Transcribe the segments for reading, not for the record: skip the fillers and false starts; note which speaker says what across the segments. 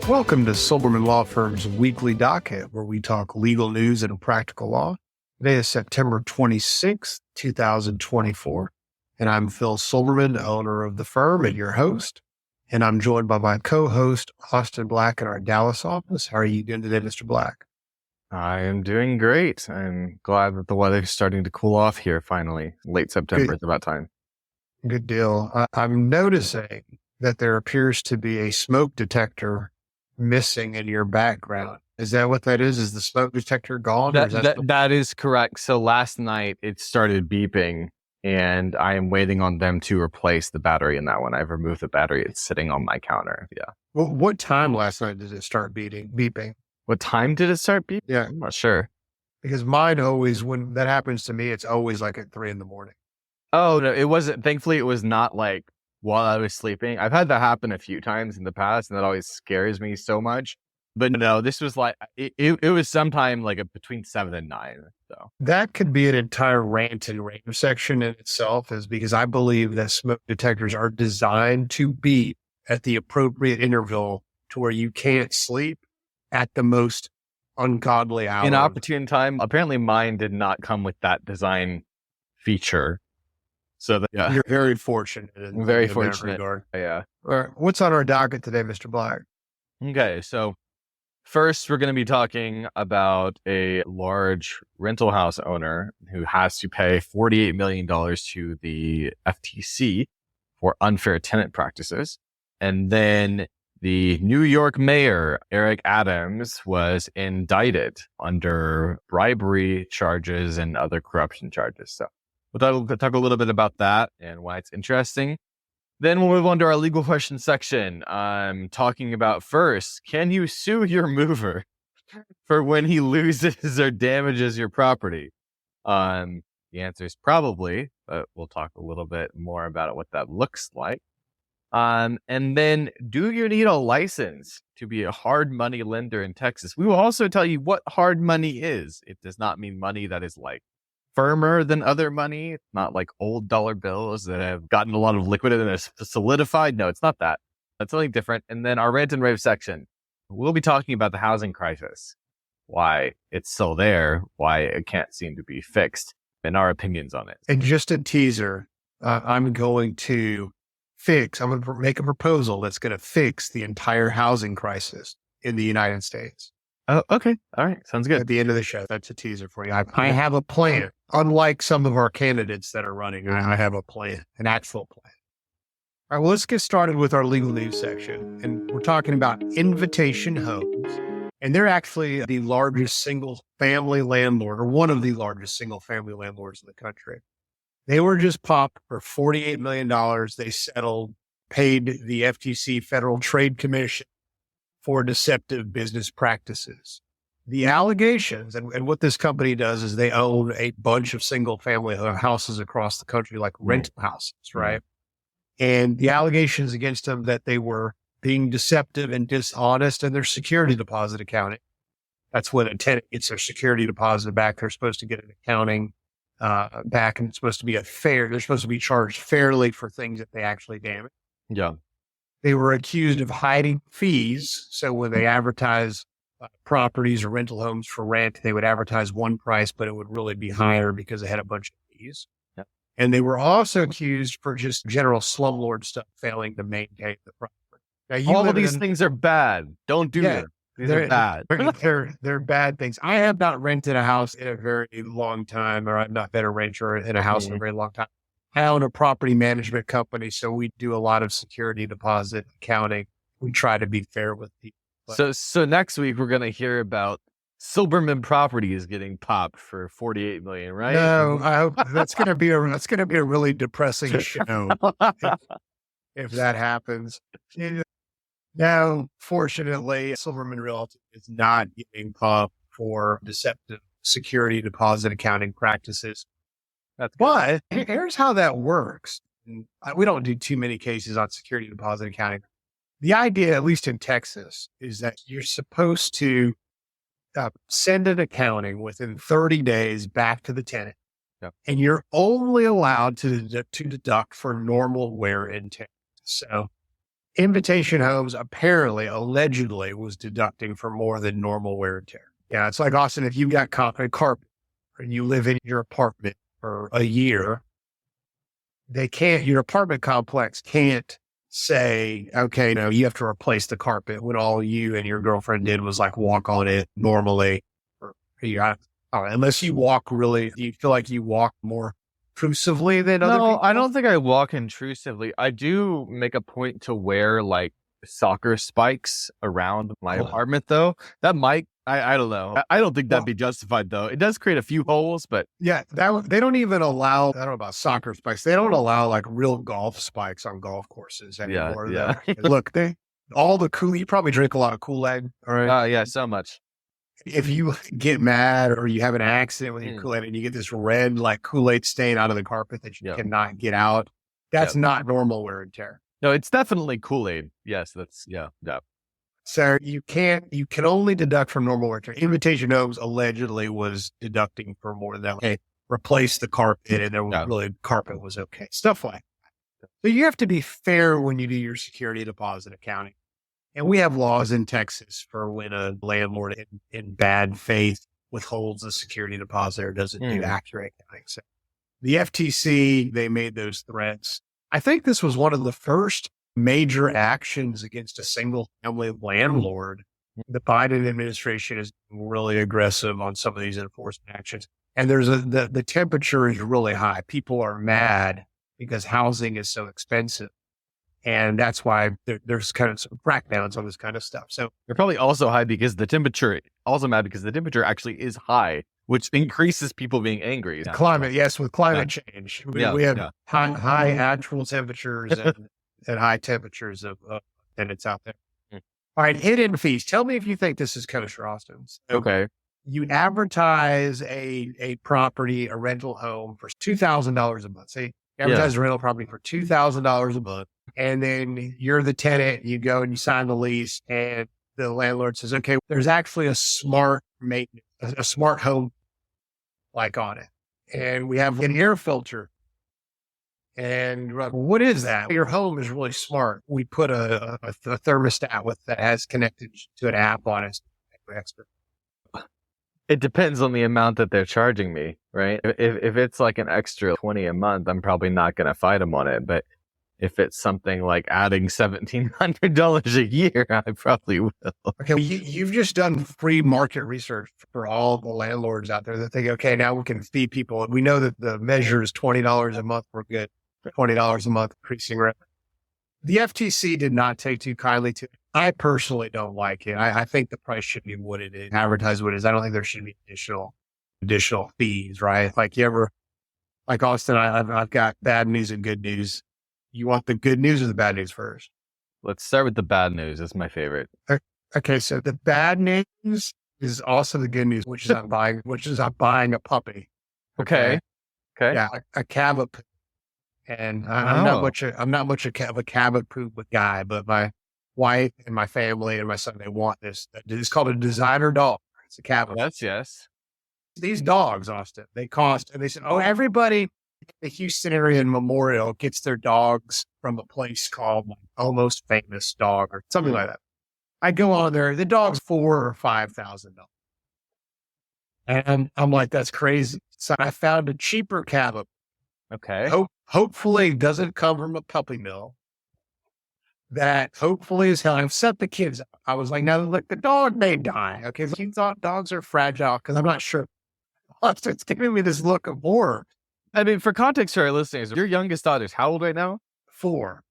Speaker 1: Welcome to Silberman Law Firm's Weekly Docket, where we talk legal news and practical law. Today is September 26th, 2024, and I'm Phil Silberman, owner of the firm and your host, and I'm joined by my co-host, Austin Black, in our Dallas office. How are you doing today, Mr. Black?
Speaker 2: I am doing great. I'm glad that the weather is starting to cool off here finally. Late September is about time.
Speaker 1: Good deal. I'm noticing that there appears to be a smoke detector missing in your background. Is that what that is? Is the smoke detector gone?
Speaker 2: That is correct. So last night it started beeping and I am waiting on them to replace the battery in that one. I've removed the battery. It's sitting on my counter. Yeah.
Speaker 1: Well, what time last night did it start beeping?
Speaker 2: What time did it start beeping?
Speaker 1: Yeah.
Speaker 2: I'm not sure.
Speaker 1: Because mine always, when that happens to me, it's always like at 3 a.m.
Speaker 2: Oh, no, it wasn't. Thankfully, it was not like while I was sleeping. I've had that happen a few times in the past, and that always scares me so much. But no, this was like, it was sometime like between 7 and 9. So
Speaker 1: that could be an entire rant and rave section in itself, is because I believe that smoke detectors are designed to beep at the appropriate interval to where you can't sleep at the most ungodly hour.
Speaker 2: Inopportune time. Apparently mine did not come with that design feature. So yeah.
Speaker 1: You're very fortunate.
Speaker 2: Very fortunate.
Speaker 1: Regard.
Speaker 2: Yeah.
Speaker 1: All right. What's on our docket today, Mr. Black?
Speaker 2: Okay. So first, we're going to be talking about a large rental house owner who has to pay $48 million to the FTC for unfair tenant practices. And then the New York Mayor Eric Adams was indicted under bribery charges and other corruption charges. So we'll talk a little bit about that and why it's interesting. Then we'll move on to our legal question section. I'm talking about first, can you sue your mover for when he loses or damages your property? The answer is probably, but we'll talk a little bit more about what that looks like. And then, do you need a license to be a hard money lender in Texas? We will also tell you what hard money is. It does not mean money that is like firmer than other money, not like old dollar bills that have gotten a lot of liquid and are solidified. No, it's not that. That's something different. And then our rant and rave section, we'll be talking about the housing crisis, why it's still there, why it can't seem to be fixed, and our opinions on it.
Speaker 1: And just a teaser, I'm going to make a proposal that's going to fix the entire housing crisis in the United States.
Speaker 2: Oh, okay. All right. Sounds good.
Speaker 1: At the end of the show, that's a teaser for you. I have a plan. Unlike some of our candidates that are running, I have a plan, an actual plan. All right, well, let's get started with our legal news section. And we're talking about Invitation Homes. And they're actually the largest single family landlord, or one of the largest single family landlords in the country. They were just popped for $48 million. They settled, paid the FTC, Federal Trade Commission, for deceptive business practices. The allegations, and what this company does is they own a bunch of single family houses across the country, like rental houses, right? And the allegations against them that they were being deceptive and dishonest in their security deposit accounting. That's when a tenant gets their security deposit back. They're supposed to get an accounting back, and it's supposed to be they're supposed to be charged fairly for things that they actually damage.
Speaker 2: Yeah.
Speaker 1: They were accused of hiding fees. So when they advertise properties or rental homes for rent, they would advertise one price, but it would really be higher because they had a bunch of fees.
Speaker 2: Yeah.
Speaker 1: And they were also accused for just general slumlord stuff, failing to maintain the property. Now,
Speaker 2: all of these things are bad. Don't do them. They're bad.
Speaker 1: They're bad things. I have not rented a house in a very long time, or I've not been a renter in a house in a very long time. I own a property management company, so we do a lot of security deposit accounting. We try to be fair with people.
Speaker 2: So next week we're going to hear about Silberman Properties getting popped for $48 million, right?
Speaker 1: No, I hope that's going to be a really depressing show if that happens. Now, fortunately, Silberman Realty is not getting popped for deceptive security deposit accounting practices. But here's how that works. And we don't do too many cases on security deposit accounting. The idea, at least in Texas, is that you're supposed to send an accounting within 30 days back to the tenant.
Speaker 2: Yep.
Speaker 1: And you're only allowed to deduct for normal wear and tear. So Invitation Homes apparently, allegedly, was deducting for more than normal wear and tear. Yeah, it's like, Austin, if you've got carpet and you live in your apartment for a year, your apartment complex can't say, okay, no, you have to replace the carpet when all you and your girlfriend did was like walk on it normally. Unless you you feel like you walk more intrusively than other people?
Speaker 2: No, I don't think I walk intrusively. I do make a point to wear like soccer spikes around my apartment, though. That might, I don't know. I don't think that'd be justified, though. It does create a few holes, but
Speaker 1: yeah, they don't even allow, I don't know about soccer spikes. They don't allow like real golf spikes on golf courses anymore.
Speaker 2: Yeah.
Speaker 1: Look, you probably drink a lot of Kool-Aid. All right.
Speaker 2: Yeah, so much.
Speaker 1: If you get mad or you have an accident with your Kool-Aid and you get this red like Kool-Aid stain out of the carpet that you cannot get out, that's not normal wear and tear.
Speaker 2: No, it's definitely Kool-Aid. Yes, yeah.
Speaker 1: So you can only deduct from normal wear and tear. Invitation Homes allegedly was deducting for more than that. Okay, replace the carpet and the carpet was okay. Stuff like that. So you have to be fair when you do your security deposit accounting. And we have laws in Texas for when a landlord in bad faith withholds a security deposit or doesn't do accurate accounting. So the FTC, they made those threats. I think this was one of the first major actions against a single family landlord. The Biden administration is really aggressive on some of these enforcement actions. And the temperature is really high. People are mad because housing is so expensive. And that's why there's kind of some crackdowns on this kind of stuff. So
Speaker 2: they're probably also high because the temperature, actually is high, which increases people being angry.
Speaker 1: Climate, yes, with climate change. We have high actual temperatures and high temperatures and it's out there. All right, hidden fees. Tell me if you think this is kosher, Austin.
Speaker 2: Okay.
Speaker 1: You advertise a property, a rental home for $2,000 a month. Say, advertise a rental property for $2,000 a month. And then you're the tenant, you go and you sign the lease and the landlord says, okay, there's actually a smart home like on it. And we have an air filter. And we're like, well, what is that? Your home is really smart. We put a thermostat that has connected to an app on it.
Speaker 2: It depends on the amount that they're charging me, right? If it's like an extra $20 a month, I'm probably not going to fight them on it. But if it's something like adding $1,700 a year, I probably will.
Speaker 1: Okay, well, you've just done free market research for all the landlords out there that think, okay, now we can feed people. We know that the measure is $20 a month. We're good. $20 a month increasing rent. The FTC did not take too kindly to it. I personally don't like it. I think the price should be what it is, advertise what it is. I don't think there should be additional fees, right? Like Austin, I've got bad news and good news. You want the good news or the bad news first?
Speaker 2: Let's start with the bad news. That's my favorite.
Speaker 1: Okay, so the bad news is also the good news, which is I'm buying a puppy.
Speaker 2: Okay.
Speaker 1: Yeah, a Cabot. And I'm not much of a Cabot poop guy, but my wife and my family and my son, they want this. It's called a designer dog. It's a Cabot.
Speaker 2: Yes.
Speaker 1: These dogs, Austin, they said, everybody in the Houston area in Memorial gets their dogs from a place called Almost Famous Dog or something like that. I go on there, the dog's $4,000 or $5,000. And I'm like, that's crazy. So I found a cheaper Cabot.
Speaker 2: Okay.
Speaker 1: Hopefully it doesn't come from a puppy mill. That hopefully is how I've set the kids up. I was like, now look, the dog may die. Okay. So you thought dogs are fragile because I'm not sure. It's giving me this look of horror.
Speaker 2: I mean, for context for our listeners, your youngest daughter's how old right now?
Speaker 1: 4.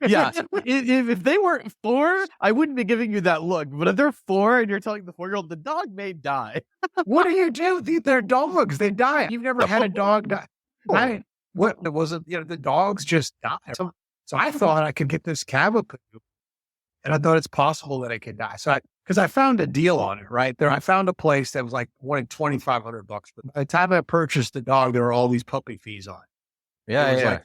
Speaker 2: Yeah. if they weren't 4, I wouldn't be giving you that look. But if they're 4 and you're telling the 4-year-old the dog may die.
Speaker 1: What do you do? They're dogs. They die. You've never had a dog die. What was it? The dogs just die. So I thought I could get this Cabot poop, and I thought it's possible that it could die. So because I found a deal on it right there. I found a place that was like wanting $2,500, but by the time I purchased the dog, there were all these puppy fees on it.
Speaker 2: Yeah.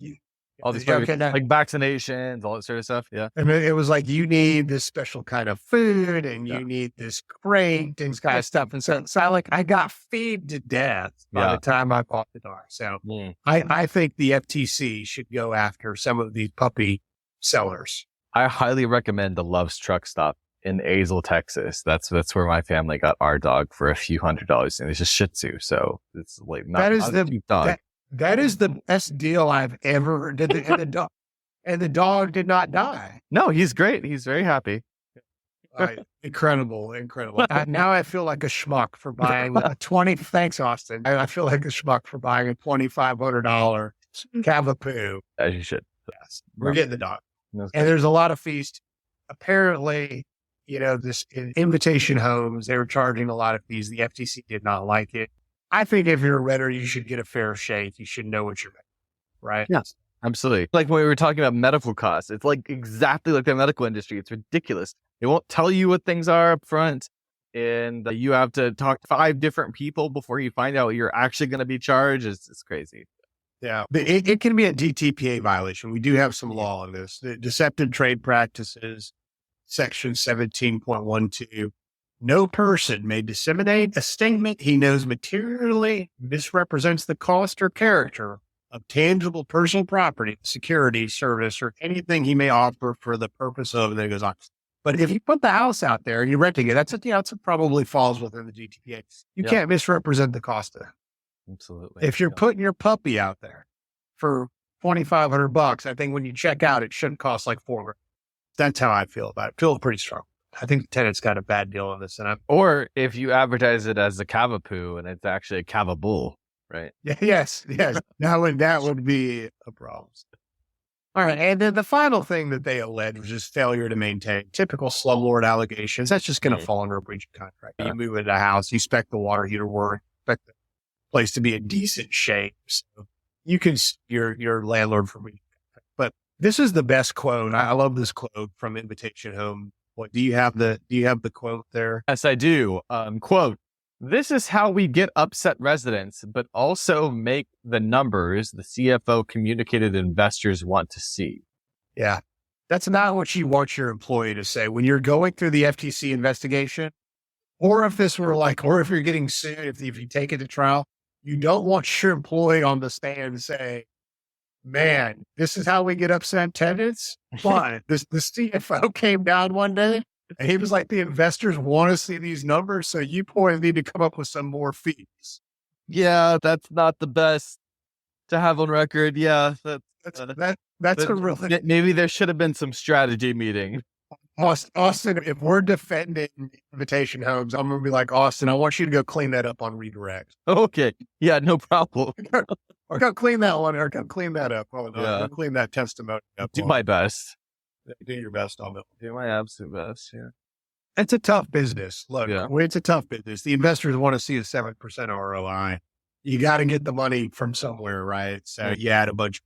Speaker 2: All these like vaccinations, all that sort of stuff. Yeah.
Speaker 1: And it was like, you need this special kind of food and you need this crate and this kind of stuff. And so I got feed to death by the time I bought the dog. So I think the FTC should go after some of these puppy sellers.
Speaker 2: I highly recommend the Love's Truck Stop in Azle, Texas. That's where my family got our dog for a few $100s, and it's a Shih Tzu, so it's like not a cheap dog.
Speaker 1: That is the best deal I've ever did. And the dog did not die.
Speaker 2: No, he's great. He's very happy.
Speaker 1: Incredible. Now I feel like a schmuck for buying thanks, Austin. I feel like a schmuck for buying a $2,500 Cavapoo.
Speaker 2: As you should.
Speaker 1: Yes, we're getting the dog. And there's a lot of fees. Apparently, this in Invitation Homes, they were charging a lot of fees. The FTC did not like it. I think if you're a renter, you should get a fair shake. You should know what you're making, right?
Speaker 2: Yes, absolutely. Like when we were talking about medical costs, it's like exactly like the medical industry. It's ridiculous. They won't tell you what things are up front, and you have to talk to 5 different people before you find out what you're actually going to be charged. It's crazy.
Speaker 1: Yeah, it can be a DTPA violation. We do have some law on this. The Deceptive Trade Practices, Section 17.12. No person may disseminate a statement he knows materially misrepresents the cost or character of tangible personal property, security, service, or anything he may offer for the purpose of, and then it goes on. But if you put the house out there and you're renting it, that's probably falls within the DTPA. You can't misrepresent the cost of it.
Speaker 2: Absolutely.
Speaker 1: If you're putting your puppy out there for $2,500, I think when you check out, it shouldn't cost like $4,000. That's how I feel about it. I feel pretty strong. I think the tenant's got a bad deal on this.
Speaker 2: Or if you advertise it as a Cavapoo and it's actually a Cavabull, right?
Speaker 1: Yes. Now that would be a problem. All right. And then the final thing that they alleged was just failure to maintain typical slumlord allegations. That's just going to fall under a breach of contract. You move into a house, you expect the water heater work, expect the place to be in decent shape. So you can, your landlord for me. But this is the best quote. I love this quote from Invitation Home. What do you have the quote there?
Speaker 2: Yes, I do. Quote, "This is how we get upset residents, but also make the numbers the CFO communicated investors want to see."
Speaker 1: Yeah. That's not what you want your employee to say when you're going through the FTC investigation, or if you're getting sued, if you take it to trial, you don't want your employee on the stand say, "Man, this is how we get upset tenants." But the CFO came down one day and he was like, "The investors want to see these numbers, so you boys need to come up with some more fees."
Speaker 2: Yeah, that's not the best to have on record. Yeah,
Speaker 1: that's a really
Speaker 2: maybe there should have been some strategy meeting.
Speaker 1: Austin, if we're defending Invitation Homes, I'm gonna be like, "Austin, I want you to go clean that up on redirect."
Speaker 2: Okay, yeah, no problem.
Speaker 1: Or go clean that one, or go clean that up. Go clean that testimony up.
Speaker 2: Do my best.
Speaker 1: Do your best on it.
Speaker 2: Do my absolute best. Yeah.
Speaker 1: It's a tough business. Look, it's a tough business. The investors want to see a 7% ROI. You got to get the money from somewhere, right? So you add a bunch.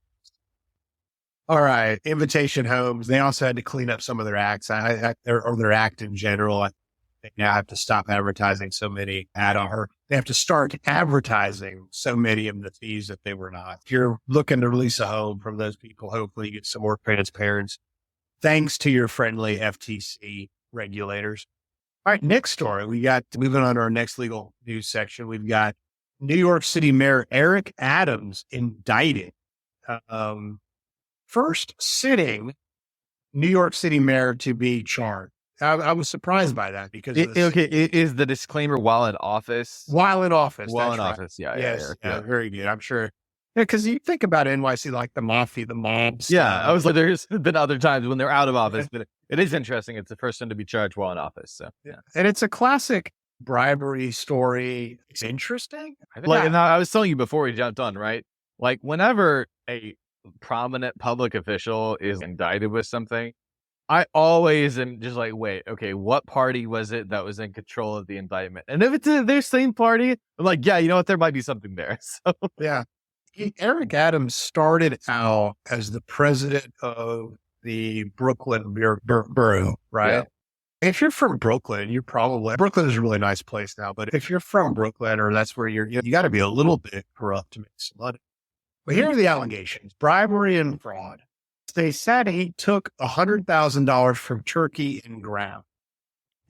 Speaker 1: All right. Invitation Homes. They also had to clean up some of their acts or their act in general. They now have to stop advertising so many they have to start advertising so many of the fees that they were not. If you're looking to release a home from those people, hopefully you get some more transparency. Thanks to your friendly FTC regulators. All right. Next story. We got, moving on to our next legal news section. We've got New York City Mayor Eric Adams indicted. First sitting New York City mayor to be charged. I was surprised by that because
Speaker 2: is the disclaimer while in office?
Speaker 1: While in office.
Speaker 2: While in
Speaker 1: right.
Speaker 2: office, yeah.
Speaker 1: Yes, yeah, very good. I'm sure. Yeah, because you think about NYC like the mafia, the mob stuff.
Speaker 2: Yeah, I was like, there's been other times when they're out of office, but it is interesting. It's the first one to be charged while in office. So yeah,
Speaker 1: and it's a classic bribery story. It's interesting.
Speaker 2: And I was telling you before we jumped on, right? Like whenever a prominent public official is indicted with something, I always am just like, wait, okay, what party was it that was in control of the indictment? And if it's their same party, I'm like, yeah, you know what? There might be something there. So
Speaker 1: yeah. Eric Adams started out as the president of the Brooklyn borough, right? Yeah. If you're from Brooklyn, Brooklyn is a really nice place now, but if you're from Brooklyn or that's where you got to be a little bit corrupt to make some money. But here are the allegations: bribery and fraud. They said he took $100,000 from Turkey and ground.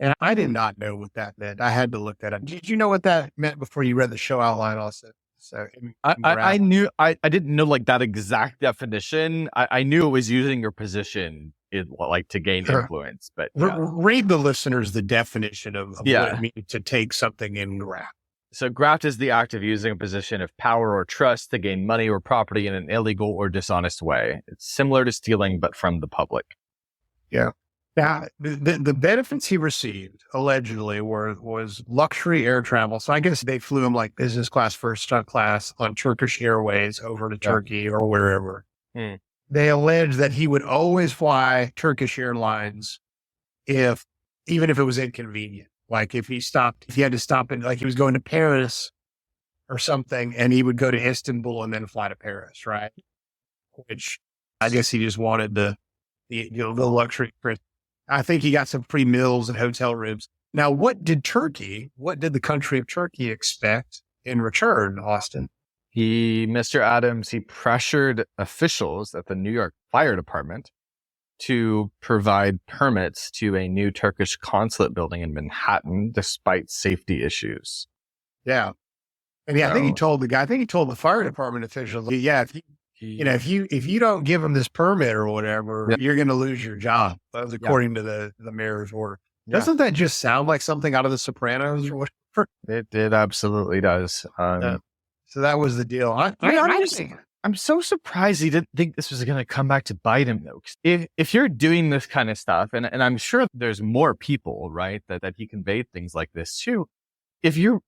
Speaker 1: And I did not know what that meant. I had to look that up. Did you know what that meant before you read the show outline also? So
Speaker 2: I didn't know like that exact definition. I knew it was using your position to gain influence, but
Speaker 1: read the listeners the definition of what it means to take something in graft.
Speaker 2: So graft is the act of using a position of power or trust to gain money or property in an illegal or dishonest way. It's similar to stealing, but from the public.
Speaker 1: Yeah. Now, the benefits he received allegedly was luxury air travel. So I guess they flew him like business class, first class on Turkish Airways over to Turkey or wherever. They allege that he would always fly Turkish Airlines even if it was inconvenient. Like if he had to stop in, like he was going to Paris or something, and he would go to Istanbul and then fly to Paris, right? Which I guess he just wanted the luxury. I think he got some free meals and hotel rooms. Now, what did the country of Turkey expect in return, Austin?
Speaker 2: Mr. Adams, he pressured officials at the New York Fire Department to provide permits to a new Turkish consulate building in Manhattan, despite safety issues.
Speaker 1: Yeah. And I think he told the fire department officials, if you don't give them this permit or whatever, you're going to lose your job. That was according to the mayor's order. Yeah. Doesn't that just sound like something out of The Sopranos or whatever?
Speaker 2: It absolutely does.
Speaker 1: So that was the deal.
Speaker 2: I'm so surprised he didn't think this was going to come back to bite him, though. If you're doing this kind of stuff, and I'm sure there's more people, right, that he conveyed things like this to. If you're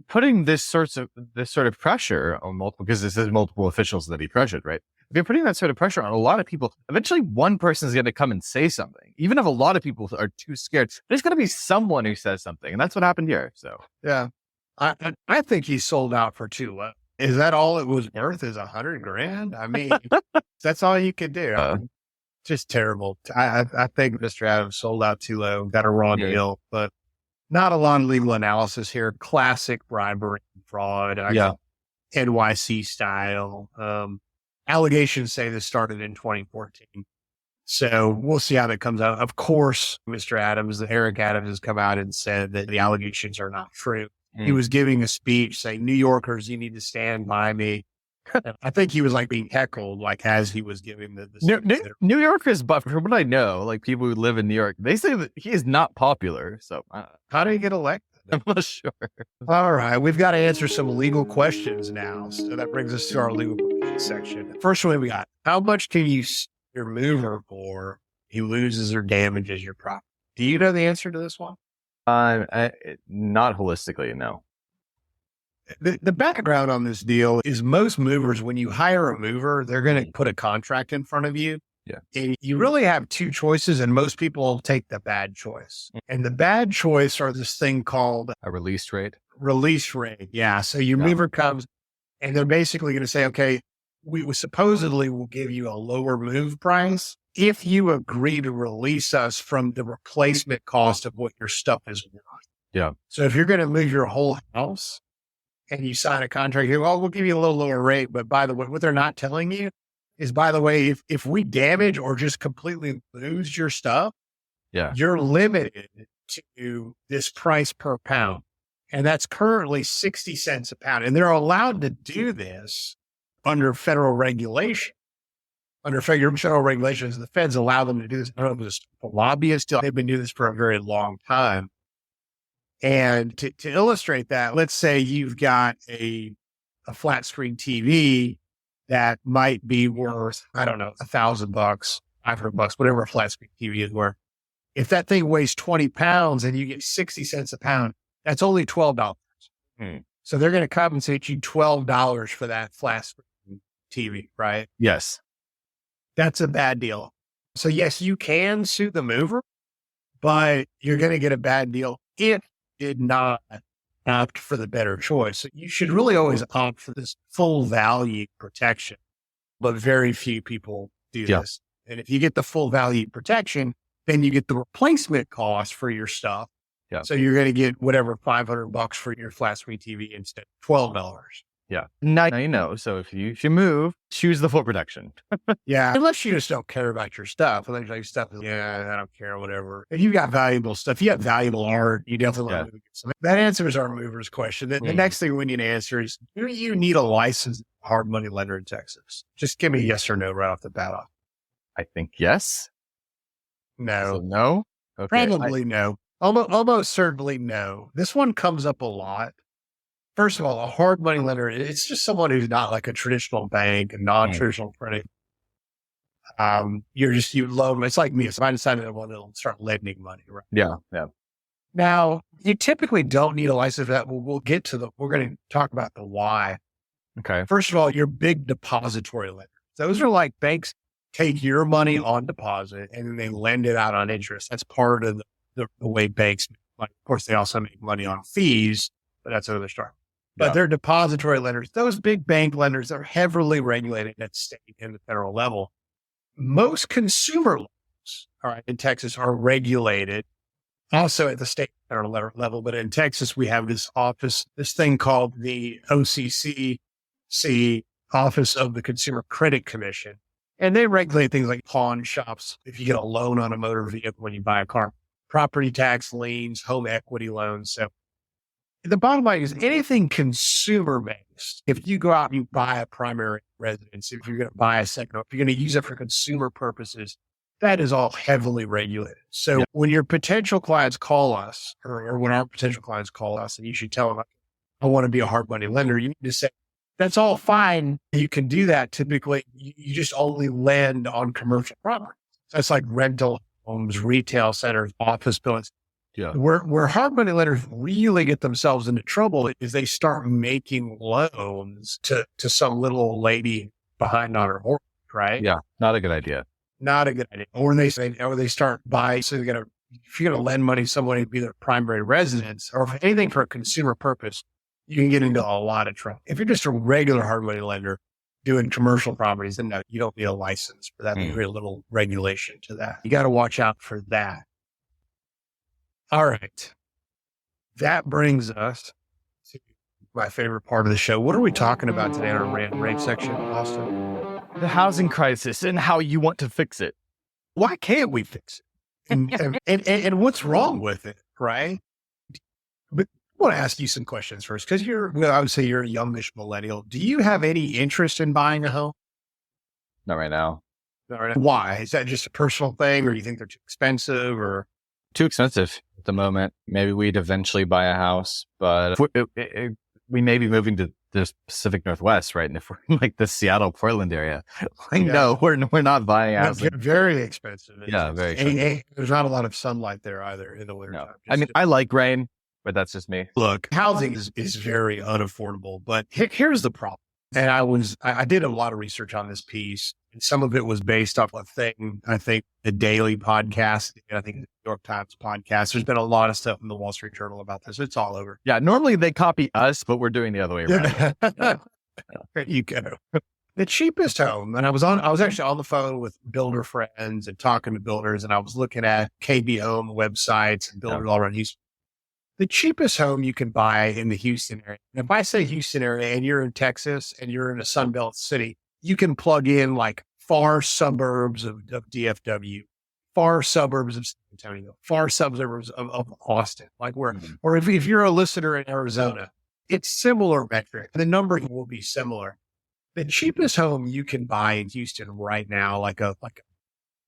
Speaker 2: putting this sort of pressure on multiple, because this is multiple officials that he pressured, right? If you're putting that sort of pressure on a lot of people, eventually one person is going to come and say something. Even if a lot of people are too scared, there's going to be someone who says something, and that's what happened here. So
Speaker 1: yeah, I think he sold out for too low. Is that all it was worth? Is $100,000? I mean, that's all you could do. Just terrible. I think Mr. Adams sold out too low, got a raw deal, but not a lot of legal analysis here. Classic bribery and fraud. NYC style. Allegations say this started in 2014. So we'll see how that comes out. Of course, Mr. Adams, Eric Adams, has come out and said that the allegations are not true. He was giving a speech saying, New Yorkers, you need to stand by me. I think he was like being heckled, like as he was giving the
Speaker 2: New Yorkers, but from what I know, like people who live in New York, they say that he is not popular. So
Speaker 1: how do you get elected?
Speaker 2: I'm not sure.
Speaker 1: All right. We've got to answer some legal questions now. So that brings us to our legal questions section. First one we got, how much can you sue your mover for he loses or damages your property? Do you know the answer to this one?
Speaker 2: Not holistically, no.
Speaker 1: The background on this deal is most movers, when you hire a mover, they're going to put a contract in front of you.
Speaker 2: Yeah.
Speaker 1: And you really have two choices, and most people take the bad choice. And the bad choice are this thing called
Speaker 2: a release rate.
Speaker 1: Yeah. So your mover comes and they're basically going to say, okay, we supposedly will give you a lower move price if you agree to release us from the replacement cost of what your stuff is worth.
Speaker 2: Yeah.
Speaker 1: So if you're going to move your whole house and you sign a contract, we'll give you a little lower rate. But by the way, what they're not telling you is, by the way, if we damage or just completely lose your stuff, you're limited to this price per pound. And that's currently 60 cents a pound. And they're allowed to do this under federal regulation. Under federal regulations, the feds allow them to do this. I don't know if it's a lobbyist. They've been doing this for a very long time. And to illustrate that, let's say you've got a flat screen TV that might be worth, I don't know, $1,000, $500, whatever a flat screen TV is worth. If that thing weighs 20 pounds and you get 60 cents a pound, that's only $12. So they're going to compensate you $12 for that flat screen TV, right?
Speaker 2: Yes.
Speaker 1: That's a bad deal. So yes, you can sue the mover, but you're going to get a bad deal if you did not opt for the better choice. So you should really always opt for this full value protection, but very few people do this. And if you get the full value protection, then you get the replacement cost for your stuff. Yeah. So you're going to get whatever $500 for your flat screen TV instead of $12.
Speaker 2: Yeah. Now you know. So if you should move, choose the full protection.
Speaker 1: Yeah. Unless you just don't care about your stuff. Unless like stuff is, I don't care, whatever. If you got valuable stuff, you have valuable art, you definitely want to move. So that answers our movers question. The next thing we need to answer is, do you need a licensed hard money lender in Texas? Just give me a yes or no right off the bat.
Speaker 2: I think yes.
Speaker 1: No.
Speaker 2: So no?
Speaker 1: Okay. Probably no. Almost certainly no. This one comes up a lot. First of all, a hard money lender, it's just someone who's not like a traditional bank, a non-traditional credit. You loan. It's like me. If I decided I want to start lending money, right?
Speaker 2: Yeah. Yeah.
Speaker 1: Now, you typically don't need a license for that. We'll get to we're going to talk about the why.
Speaker 2: Okay.
Speaker 1: First of all, your big depository lenders. Those are like banks take your money on deposit and then they lend it out on interest. That's part of the way banks make money. Of course, they also make money on fees, but that's another story. But they're depository lenders. Those big bank lenders are heavily regulated at state and the federal level. Most consumer loans, all right, in Texas are regulated also at the state and federal level. But in Texas, we have this thing called the OCC, Office of the Consumer Credit Commission. And they regulate things like pawn shops. If you get a loan on a motor vehicle when you buy a car, property tax liens, home equity loans. So the bottom line is anything consumer based. If you go out and you buy a primary residence, if you're going to buy a second, if you're going to use it for consumer purposes, that is all heavily regulated. So when your potential clients call us, or when our potential clients call us, and you should tell them, I want to be a hard money lender, you need to say, that's all fine. You can do that. Typically, you just only lend on commercial property. That's like rental homes, retail centers, office buildings.
Speaker 2: Yeah.
Speaker 1: Where hard money lenders really get themselves into trouble is they start making loans to some little old lady behind on her mortgage, right?
Speaker 2: Yeah. Not a good idea.
Speaker 1: Not a good idea. Or they start buying, so if you're gonna lend money to someone to be their primary residence, or if anything for a consumer purpose, you can get into a lot of trouble. If you're just a regular hard money lender doing commercial properties, then no, you don't need a license for that. There's very little regulation to that. You got to watch out for that. All right. That brings us to my favorite part of the show. What are we talking about today in our rant section, Austin?
Speaker 2: The housing crisis and how you want to fix it.
Speaker 1: Why can't we fix it? And what's wrong with it, right? But I want to ask you some questions first, because I would say you're a youngish millennial. Do you have any interest in buying a home?
Speaker 2: Not right now.
Speaker 1: Not right now. Why? Is that just a personal thing, or do you think they're too expensive, or?
Speaker 2: Too expensive at the moment. Maybe we'd eventually buy a house, but we may be moving to the Pacific Northwest, right? And if we're in like the Seattle, Portland area, no, we're not buying a house.
Speaker 1: Very expensive.
Speaker 2: Yeah, very expensive.
Speaker 1: There's not a lot of sunlight there either in the winter time.
Speaker 2: I mean, I like rain, but that's just me.
Speaker 1: Look, housing is very unaffordable, but here's the problem. And I did a lot of research on this piece, and some of it was based off a thing, I think the Daily podcast, and I think the New York Times podcast. There's been a lot of stuff in the Wall Street Journal about this. It's all over.
Speaker 2: Yeah. Normally they copy us, but we're doing the other way around.
Speaker 1: There you go. The cheapest home, and I was actually on the phone with builder friends and talking to builders, and I was looking at KB Home websites and builders all around Houston. The cheapest home you can buy in the Houston area. And if I say Houston area and you're in Texas and you're in a Sunbelt city, you can plug in like far suburbs of DFW, far suburbs of San Antonio, far suburbs of Austin, like where, or if you're a listener in Arizona, it's similar metric. The number will be similar. The cheapest home you can buy in Houston right now,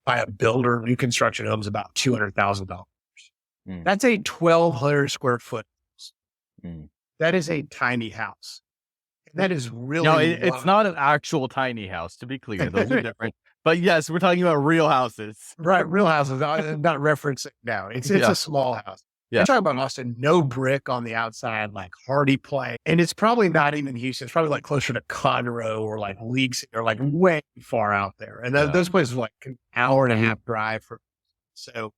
Speaker 1: by a builder, new construction home, is about $200,000. That's a 1,200 square foot house. That is a tiny house. That is really
Speaker 2: no. It's not an actual tiny house. To be clear, those are different. But yes, we're talking about real houses,
Speaker 1: right? Real houses. I'm not referencing now. It's a small house.
Speaker 2: Yeah.
Speaker 1: I'm talking about Austin. No brick on the outside, like hardy plank, and it's probably not even Houston. It's probably like closer to Conroe or like Leaks, or like way far out there. And those places are like an hour and a half drive from. So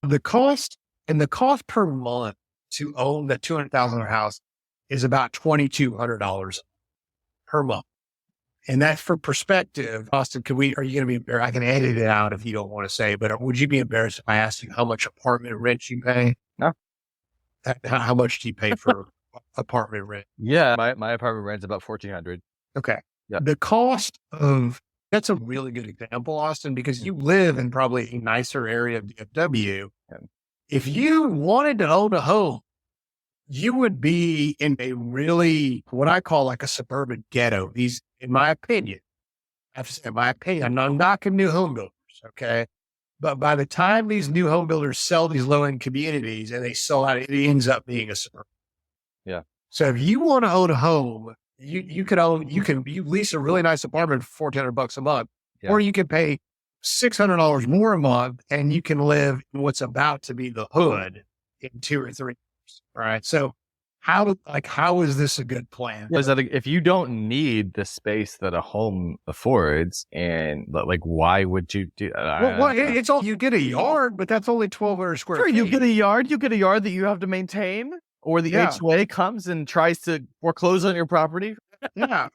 Speaker 1: the cost per month to own the $200,000 house is about $2,200 per month. And that's for perspective. Austin, are you going to be embarrassed? I can edit it out if you don't want to say, but would you be embarrassed if I asked you how much apartment rent you pay?
Speaker 2: No.
Speaker 1: How much do you pay for apartment rent?
Speaker 2: Yeah, my apartment rent's about $1,400.
Speaker 1: Okay.
Speaker 2: Yeah.
Speaker 1: The cost of that's a really good example, Austin, because you live in probably a nicer area of DFW.
Speaker 2: Yeah.
Speaker 1: If you wanted to own a home, you would be in a really, what I call like a suburban ghetto. These, in my opinion, I have to say, in my opinion, I'm not knocking new home builders, okay? But by the time these new home builders sell these low-end communities and they sell out, it ends up being a suburban.
Speaker 2: Yeah.
Speaker 1: So if you want to own a home, you lease a really nice apartment for $1,400 a month, or you can pay $600 more a month and you can live in what's about to be the hood in 2 or 3 years. Right. So how is this a good plan?
Speaker 2: Is that if you don't need the space that a home affords, and like, why would you do that?
Speaker 1: Well, it's all, you get a yard, but that's only 1,200 square feet.
Speaker 2: You get a yard that you have to maintain, or the HOA comes and tries to foreclose on your property.
Speaker 1: Yeah.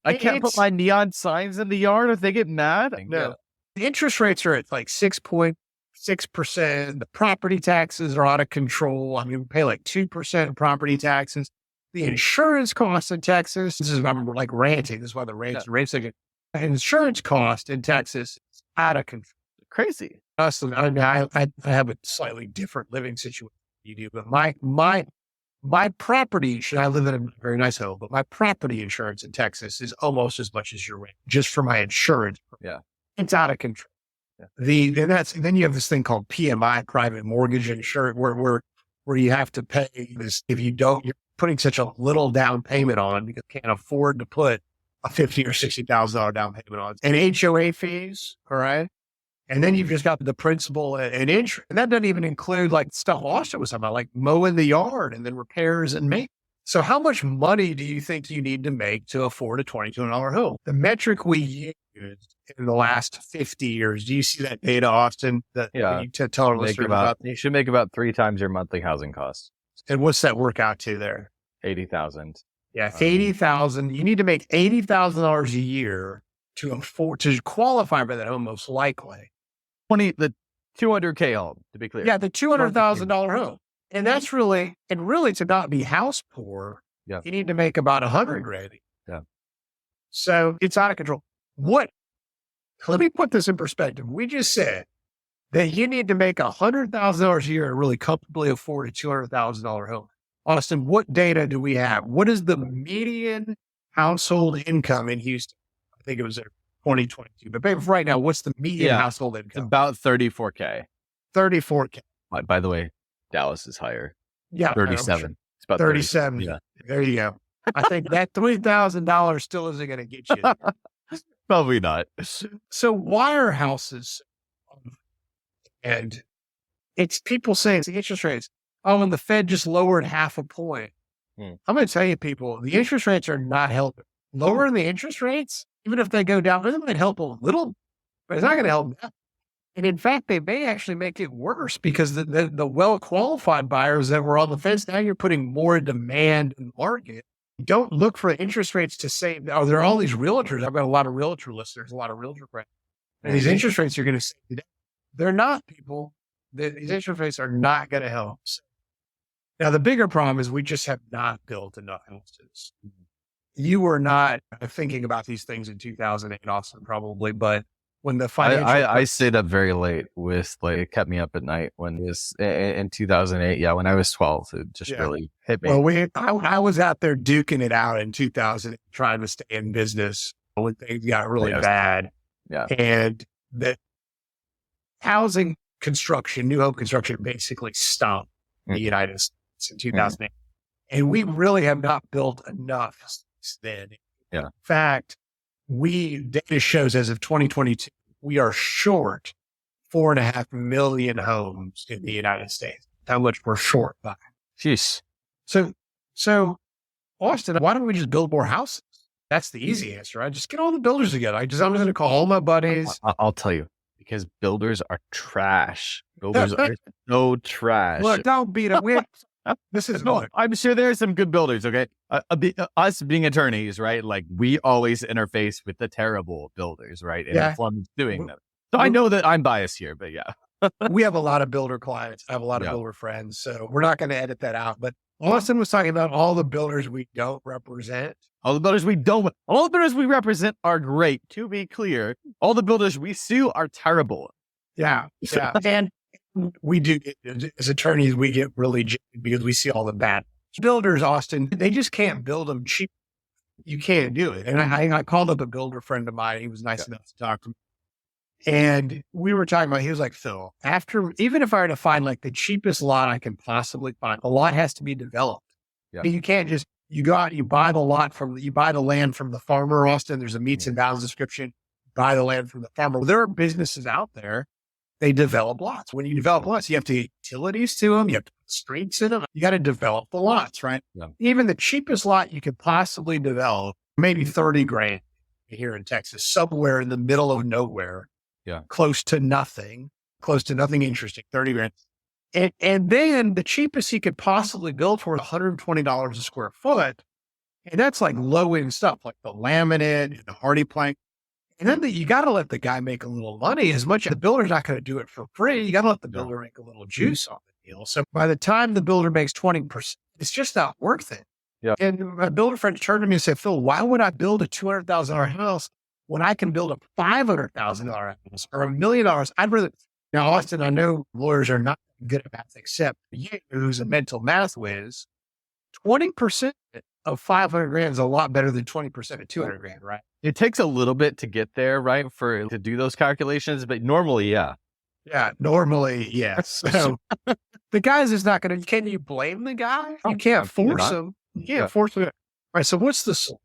Speaker 2: I can't put my neon signs in the yard if they get mad.
Speaker 1: No. The interest rates are at like 6.6%. The property taxes are out of control. I mean, we pay like 2% property taxes. The insurance costs in Texas, I'm like ranting. This is why the rates are good. Insurance cost in Texas is out of control.
Speaker 2: Crazy.
Speaker 1: I have a slightly different living situation than you do, but my property, I live in a very nice home, but my property insurance in Texas is almost as much as your rent, just for my insurance.
Speaker 2: Yeah.
Speaker 1: It's out of control. Yeah. Then you have this thing called PMI, private mortgage insurance, where you have to pay this. If you don't, you're putting such a little down payment on because you can't afford to put a $50,000 or $60,000 down payment on, and HOA fees. All right. And then you've just got the principal and interest. And that doesn't even include like stuff Austin was talking about, like mowing the yard and then repairs and maintenance. So how much money do you think you need to make to afford a $2,200 home? The metric we used in the last 50 years, do you see that data, Austin? You tell our listeners about?
Speaker 2: You should make about 3 times your monthly housing costs.
Speaker 1: And what's that work out to there?
Speaker 2: 80,000.
Speaker 1: Yeah, 80,000. You need to make $80,000 a year to qualify for that home, most likely.
Speaker 2: The $200K home, to be clear.
Speaker 1: Yeah, the $200,000 home. And that's really to not be house poor, you need to make about $100,000.
Speaker 2: Yeah.
Speaker 1: So it's out of control. Let me put this in perspective. We just said that you need to make $100,000 a year to really comfortably afford a $200,000 home. Austin, what data do we have? What is the median household income in Houston? I think it was 2022. But right now, what's the median household income?
Speaker 2: It's about $34K.
Speaker 1: 34K.
Speaker 2: By the way, Dallas is higher.
Speaker 1: Yeah.
Speaker 2: 37.
Speaker 1: Sure.
Speaker 2: It's about
Speaker 1: 37. Yeah. There you go. I think that $3,000 still isn't going to get you there.
Speaker 2: Probably not.
Speaker 1: So why are houses, and it's people saying it's the interest rates. Oh, and the Fed just lowered 0.5 point. I'm going to tell you, people, the interest rates are not helping. Lowering the interest rates, even if they go down, it might help a little, but it's not going to help. And in fact, they may actually make it worse because the well-qualified buyers that were on the fence, now you're putting more demand in the market. Don't look for interest rates to say, oh, there are all these realtors. I've got a lot of realtor listeners, a lot of realtor friends. And these interest rates are going to say today. They're not, people. These interest rates are not going to help. So, now, the bigger problem is we just have not built enough houses. You were not thinking about these things in 2008, Austin, probably, but when the financial...
Speaker 2: I stayed up very late with, it kept me up at night when it was in 2008. Yeah, when I was 12, it just really hit me.
Speaker 1: Well, I was out there duking it out in 2000, trying to stay in business when things got really bad.
Speaker 2: Yeah.
Speaker 1: And the housing construction, new home construction basically stopped in the United States in 2008. And we really have not built enough since then.
Speaker 2: Yeah.
Speaker 1: In fact, data shows as of 2022, we are short 4.5 million homes in the United States. How much we're short by.
Speaker 2: Jeez.
Speaker 1: So Austin, why don't we just build more houses? That's the easy answer. I just get all the builders together. I'm going to call all my buddies.
Speaker 2: I'll tell you, because builders are trash. Builders are so trash.
Speaker 1: Look, don't beat them. This is
Speaker 2: I'm sure there's some good builders. Okay. Us being attorneys, right? Like we always interface with the terrible builders, right? And influence doing them. So I know that I'm biased here, but yeah.
Speaker 1: We have a lot of builder clients. I have a lot of builder friends. So we're not going to edit that out, but Austin was talking about all the builders we don't represent.
Speaker 2: All the builders we represent are great. To be clear, all the builders we sue are terrible.
Speaker 1: Yeah. And we do, as attorneys, we get really jaded because we see all the bad builders, Austin. They just can't build them cheap. You can't do it. And I called up a builder friend of mine. He was nice enough to talk to me. And we were talking about, he was like, Phil, even if I were to find like the cheapest lot I can possibly find, a lot has to be developed.
Speaker 2: Yeah.
Speaker 1: You can't just, you go out, you buy the land from the farmer, Austin. There's a meets and bounds description. Buy the land from the farmer. There are businesses out there. They develop lots. When you develop lots, you have to get utilities to them. You have to put streets in them. You got to develop the lots, right?
Speaker 2: Yeah.
Speaker 1: Even the cheapest lot you could possibly develop, maybe 30 grand here in Texas, somewhere in the middle of nowhere.
Speaker 2: Yeah.
Speaker 1: Close to nothing interesting, 30 grand. And then the cheapest he could possibly build for is $120 a square foot. And that's like low end stuff, like the laminate and the hardy plank. And then you got to let the guy make a little money. As much as the builder's not going to do it for free, you got to let the builder make a little juice on the deal. So by the time the builder makes 20%, it's just not worth it.
Speaker 2: Yeah.
Speaker 1: And my builder friend turned to me and said, Phil, why would I build a $200,000 house when I can build a $500,000 house or $1 million? I'd rather. Now, Austin, I know lawyers are not good at math, except you, who's a mental math whiz. 20% of 500 grand is a lot better than 20% of 200 grand, right?
Speaker 2: It takes a little bit to get there, right? To do those calculations, but normally, yeah.
Speaker 1: Yeah, normally, yes. So the guy's just not going to, can you blame the guy? You can't force him. You can't force him. All right, so what's the solution?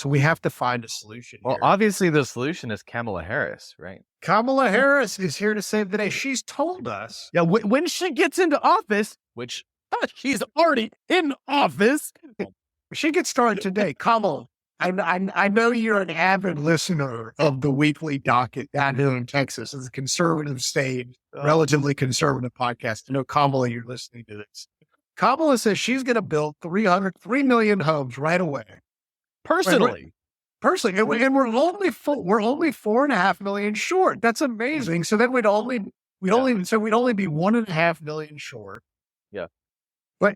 Speaker 1: We have to find a solution.
Speaker 2: Well,
Speaker 1: here.
Speaker 2: obviously the solution is Kamala Harris, right?
Speaker 1: Kamala Harris is here to save the day. She's told us.
Speaker 2: Yeah, when she gets into office, which she's already in office.
Speaker 1: She gets started today. Kamala, I know you're an avid listener of the Weekly Docket down here in Texas. It's a conservative state, relatively conservative podcast. I know, Kamala, you're listening to this. Kamala says she's going to build 3 million homes right away.
Speaker 2: Personally.
Speaker 1: And we're only 4.5 million short. That's amazing. So then we'd only be 1.5 million short.
Speaker 2: Yeah.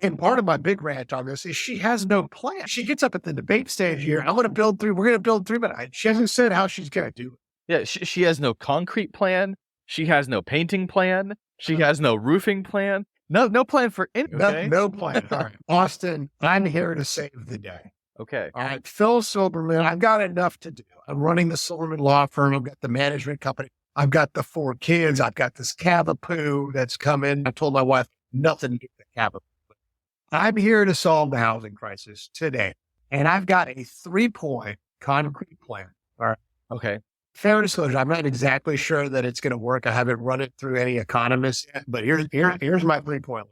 Speaker 1: And part of my big rant on this is she has no plan. She gets up at the debate stage here. We're going to build 3, but she hasn't said how she's going to do it.
Speaker 2: Yeah. She has no concrete plan. She has no painting plan. She has no roofing plan. No plan for anything. Okay?
Speaker 1: No plan. All right. Austin, I'm here to save the day.
Speaker 2: Okay.
Speaker 1: All right. Phil Silverman, I've got enough to do. I'm running the Silverman law firm. I've got the management company. I've got the 4 kids. I've got this cavapoo that's coming. I told my wife nothing to do with the cavapoo. I'm here to solve the housing crisis today. And I've got a 3-point concrete plan. All right.
Speaker 2: Okay.
Speaker 1: Fair disclosure, I'm not exactly sure that it's going to work. I haven't run it through any economists yet, but here's my 3-point.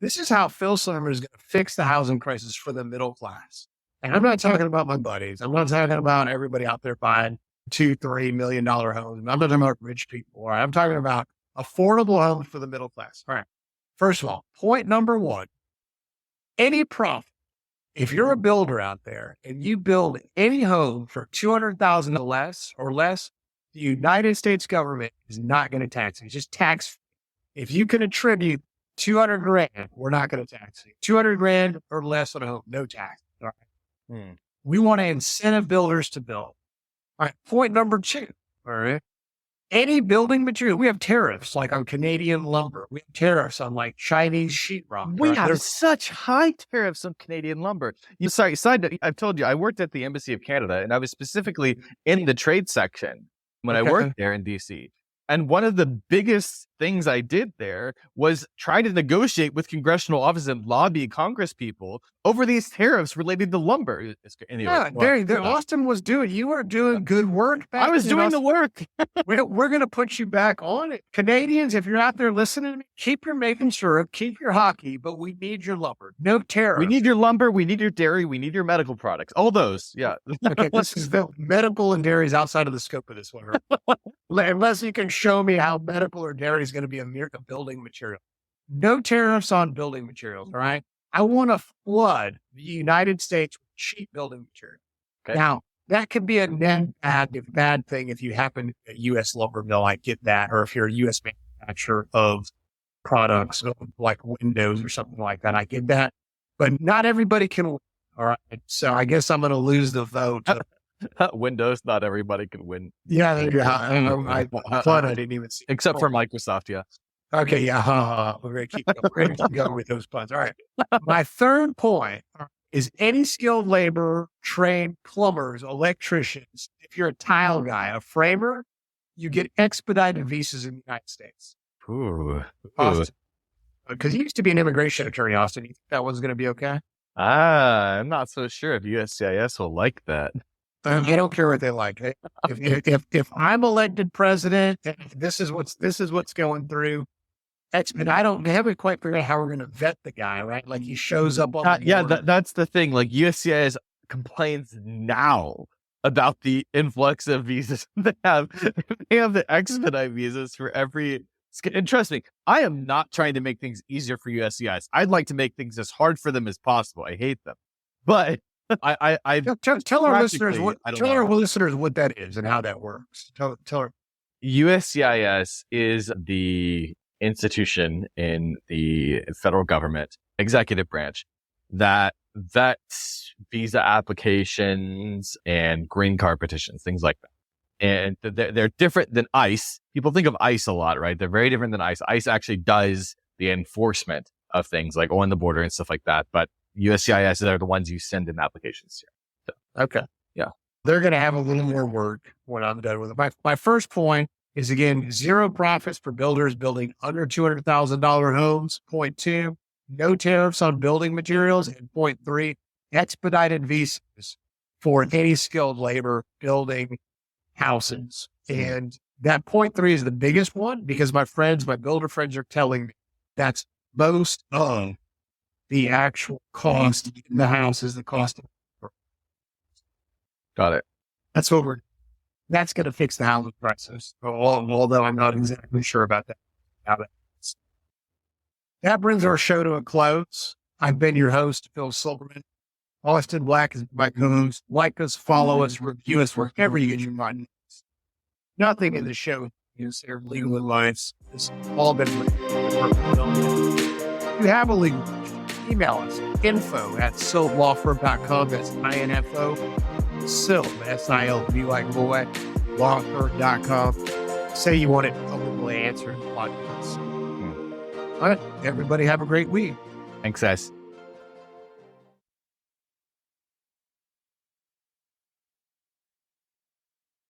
Speaker 1: This is how Phil Silverman is going to fix the housing crisis for the middle class. And I'm not talking about my buddies. I'm not talking about everybody out there buying $2-3 million homes. I'm not talking about rich people. All right. I'm talking about affordable homes for the middle class. All right. First of all, point number 1, any profit. If you're a builder out there and you build any home for $200,000 or less, the United States government is not going to tax it. It's just tax. If you can attribute 200 grand, we're not going to tax it. 200 grand or less on a home, no tax. All right. We want to incentive builders to build. All right. Point number 2. All right. Any building material, we have tariffs like on Canadian lumber. We have tariffs on like Chinese sheetrock.
Speaker 2: We have such high tariffs on Canadian lumber. Side note, I've told you, I worked at the Embassy of Canada and I was specifically in the trade section when I worked there in DC. And one of the biggest things I did there was try to negotiate with congressional offices and lobby Congress people over these tariffs related to lumber. Anyway,
Speaker 1: Austin was doing, you were doing good work.
Speaker 2: I was doing the work.
Speaker 1: We're going to put you back on it. Canadians, if you're out there listening to me, keep your maple syrup, keep your hockey, but we need your lumber. No tariffs.
Speaker 2: We need your lumber. We need your dairy. We need your medical products. All those. Yeah.
Speaker 1: Okay. This is the medical and dairy is outside of the scope of this one. Right? Unless you can show me how medical or dairy is going to be a building material. No tariffs on building materials. All right. I want to flood the United States with cheap building material. Okay. Now, that could be a net bad thing if you happen to be a U.S. lumber mill. I get that. Or if you're a U.S. manufacturer of products like Windows or something like that. I get that, but not everybody can win. All right. So I guess I'm going to lose the vote.
Speaker 2: Windows, not everybody can win.
Speaker 1: Yeah. I didn't even see.
Speaker 2: Except for Microsoft, yeah.
Speaker 1: Okay. Yeah. We're going to keep going with those puns. All right. My third point is any skilled labor, trained plumbers, electricians. If you're a tile guy, a framer, you get expedited visas in the United States.
Speaker 2: Ooh.
Speaker 1: Because he used to be an immigration attorney, Austin. You think that was going to be okay?
Speaker 2: I'm not so sure if USCIS will like that.
Speaker 1: I don't care what they like. If I'm elected president, this is what's going through. And they haven't quite figured out how we're going to vet the guy, right? Like he shows up on
Speaker 2: that's the thing. Like USCIS complains now about the influx of visas they have. They have the expedite visas for every. And trust me, I am not trying to make things easier for USCIS. I'd like to make things as hard for them as possible. I hate them, but I
Speaker 1: tell our listeners what that is and how that works. Tell her.
Speaker 2: USCIS is the institution in the federal government executive branch that vets visa applications and green card petitions, things like that. And they're different than ICE. People think of ICE a lot, right? They're very different than ICE. ICE actually does the enforcement of things like on the border and stuff like that. But USCIS are the ones you send in applications to. So,
Speaker 1: okay. Yeah. They're going to have a little more work when I'm done with it. My first point is, again, zero profits for builders building under $200,000 homes. Point 2, no tariffs on building materials. And point 3, expedited visas for any skilled labor building houses. And that point 3 is the biggest one because my builder friends are telling me that's most of the actual cost in the house is the cost of it.
Speaker 2: Got it.
Speaker 1: That's going to fix the housing prices, although I'm not exactly sure about that. That brings our show to a close. I've been your host, Phil Silverman. Austin Black is my co-host. Like us, follow us, review us wherever you get your podcast. Nothing in the show is their legal advice. It's all been written. If you have a legal question, email us, info@silvlawfirm.com. That's INFO. Silv, SILV like boy, lawfirm.com. Say you want it publicly answered in the podcast. All right. Everybody have a great week.
Speaker 2: Thanks, guys.